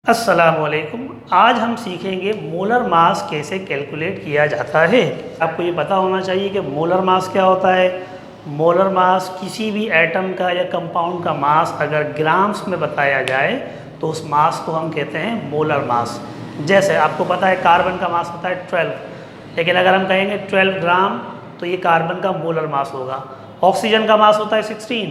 अस्सलामुअलैकुम। आज हम सीखेंगे मोलर मास कैसे कैलकुलेट किया जाता है। आपको ये पता होना चाहिए कि मोलर मास क्या होता है। मोलर मास किसी भी एटम का या कंपाउंड का मास अगर ग्राम्स में बताया जाए तो उस मास को हम कहते हैं मोलर मास। जैसे आपको पता है कार्बन का मास होता है 12, लेकिन अगर हम कहेंगे 12 ग्राम तो ये कार्बन का मोलर मास होगा। ऑक्सीजन का मास होता है 16,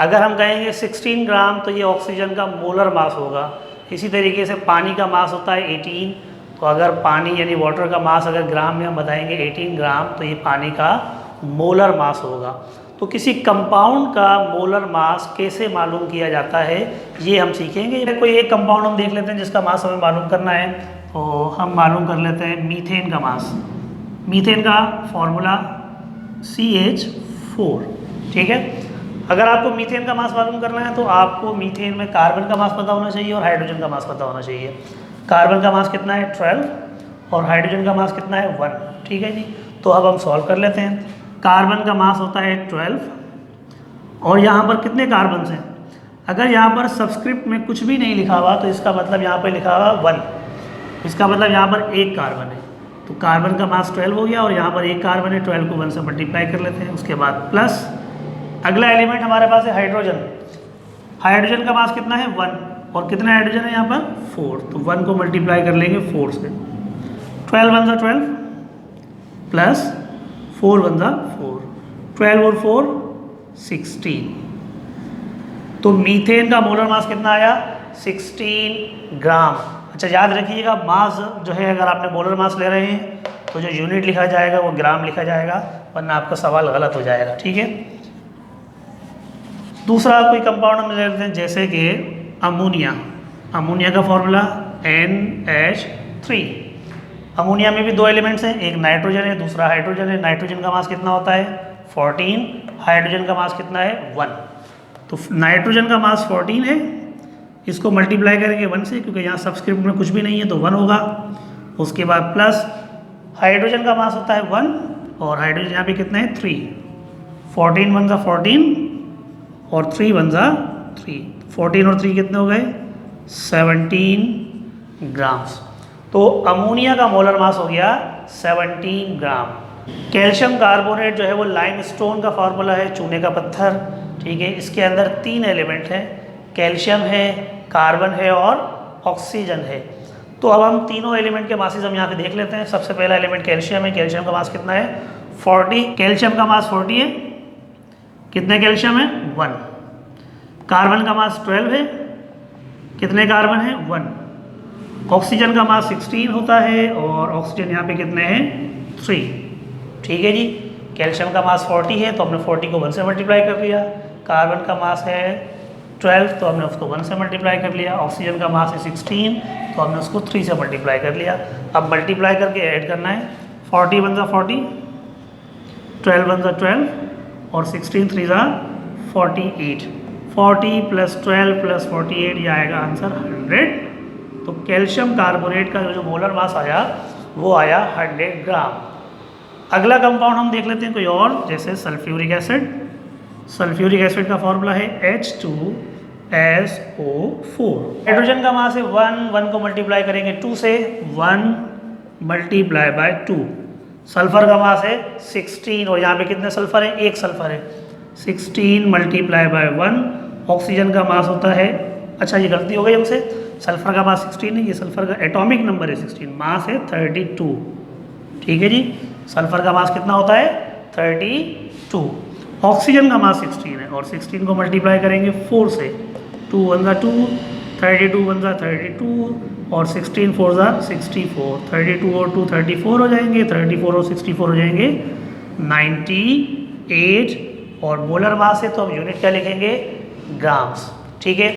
अगर हम कहेंगे 16 ग्राम तो ये ऑक्सीजन का मोलर मास होगा। इसी तरीके से पानी का मास होता है 18, तो अगर पानी यानी वाटर का मास अगर ग्राम में हम बताएंगे 18 ग्राम तो ये पानी का मोलर मास होगा। तो किसी कंपाउंड का मोलर मास कैसे मालूम किया जाता है ये हम सीखेंगे। कोई एक कंपाउंड हम देख लेते हैं जिसका मास हमें मालूम करना है, तो हम मालूम कर लेते हैं मीथेन का मास। मीथेन का फॉर्मूला CH4, ठीक है। अगर आपको मीथेन का मास मालूम करना है तो आपको मीथेन में कार्बन का मास पता होना चाहिए और हाइड्रोजन का मास पता होना चाहिए। कार्बन का मास कितना है 12 और हाइड्रोजन का मास कितना है 1, ठीक है जी। तो अब हम सॉल्व कर लेते हैं। कार्बन का मास होता है 12 और यहाँ पर कितने कार्बन हैं। अगर यहाँ पर सबस्क्रिप्ट में कुछ भी नहीं लिखा हुआ तो इसका मतलब यहाँ पर लिखा हुआ 1, इसका मतलब यहाँ पर एक कार्बन है। तो कार्बन का मास 12 हो गया और यहाँ पर एक कार्बन है, 12 को 1 से मल्टीप्लाई कर लेते हैं। उसके बाद प्लस अगला एलिमेंट हमारे पास है हाइड्रोजन। हाइड्रोजन का मास कितना है 1 और कितने हाइड्रोजन है यहाँ पर 4, तो 1 को मल्टीप्लाई कर लेंगे 4 से। 12 1 12 प्लस 4 1 4, 12 और 4 16। तो मीथेन का मोलर मास कितना आया 16 ग्राम। अच्छा याद रखिएगा, मास जो है अगर आपने मोलर मास ले रहे हैं तो जो यूनिट लिखा जाएगा वो ग्राम लिखा जाएगा, वरना आपका सवाल गलत हो जाएगा, ठीक है। दूसरा कोई कंपाउंड हम ले लेते हैं जैसे कि अमोनिया। अमोनिया का फॉर्मूला NH3। अमोनिया में भी दो एलिमेंट्स हैं, एक नाइट्रोजन है दूसरा हाइड्रोजन है। नाइट्रोजन का मास कितना होता है 14, हाइड्रोजन का मास कितना है 1। तो नाइट्रोजन का मास 14 है, इसको मल्टीप्लाई करेंगे 1 से क्योंकि यहाँ सबस्क्रिप्ट में कुछ भी नहीं है तो 1 होगा। उसके बाद प्लस हाइड्रोजन का मास होता है 1 और हाइड्रोजन यहाँ पे कितना है 3। 14 1 14 और 3 1 3, 14 और 3 कितने हो गए 17 ग्राम्स। तो अमोनिया का मोलर मास हो गया 17 ग्राम। कैल्शियम कार्बोनेट जो है वो लाइमस्टोन का फार्मूला है, चूने का पत्थर, ठीक है। इसके अंदर 3 एलिमेंट हैं, कैल्शियम है, कार्बन है और ऑक्सीजन है। तो अब हम तीनों एलिमेंट के मासेस हम यहाँ पे देख लेते हैं। सबसे पहला एलिमेंट कैल्शियम है। कैल्शियम का मास कितना है 40, कैल्शियम का मास 40 है। कितने कैल्शियम है 1। कार्बन का मास 12 है, कितने कार्बन है 1। ऑक्सीजन का मास 16 होता है और ऑक्सीजन यहाँ पे कितने हैं 3, ठीक है जी। कैल्शियम का मास 40 है तो हमने 40 को 1 से मल्टीप्लाई कर लिया। कार्बन का मास है 12 तो हमने उसको 1 से मल्टीप्लाई कर लिया। ऑक्सीजन का मास है 16 तो हमने उसको 3 से मल्टीप्लाई कर लिया। अब मल्टीप्लाई करके ऐड करना है। 40 1 40, 12 1 12 और 16 3 48। 40 प्लस 12 प्लस 48 ये आएगा आंसर 100। तो कैल्शियम कार्बोनेट का जो मोलर मास आया वो आया 100 ग्राम। अगला कंपाउंड हम देख लेते हैं कोई और, जैसे सल्फ्यूरिक एसिड। सल्फ्यूरिक एसिड का फॉर्मूला है H2SO4। हाइड्रोजन का मास है 1 को मल्टीप्लाई करेंगे 2 से, 1 मल्टीप्लाई बाय 2। सल्फर का मास है 16 और यहाँ पे कितने सल्फर है, एक सल्फर है, 16 मल्टीप्लाई बाय 1। ऑक्सीजन का मास होता है, अच्छा ये गलती हो गई हमसे, सल्फर का मास 16 है, ये सल्फर का एटॉमिक नंबर है 16, मास है 32, ठीक है जी। सल्फर का मास कितना होता है 32। ऑक्सीजन का मास 16 है और 16 को मल्टीप्लाई करेंगे 4 से, 2 1 2, 32 1 32 और 16 4 64। 32 और 2 34 हो जाएंगे, 34 और 64 हो जाएंगे 98। और मोलर मास है तो हम यूनिट क्या लिखेंगे ग्राम्स, ठीक है।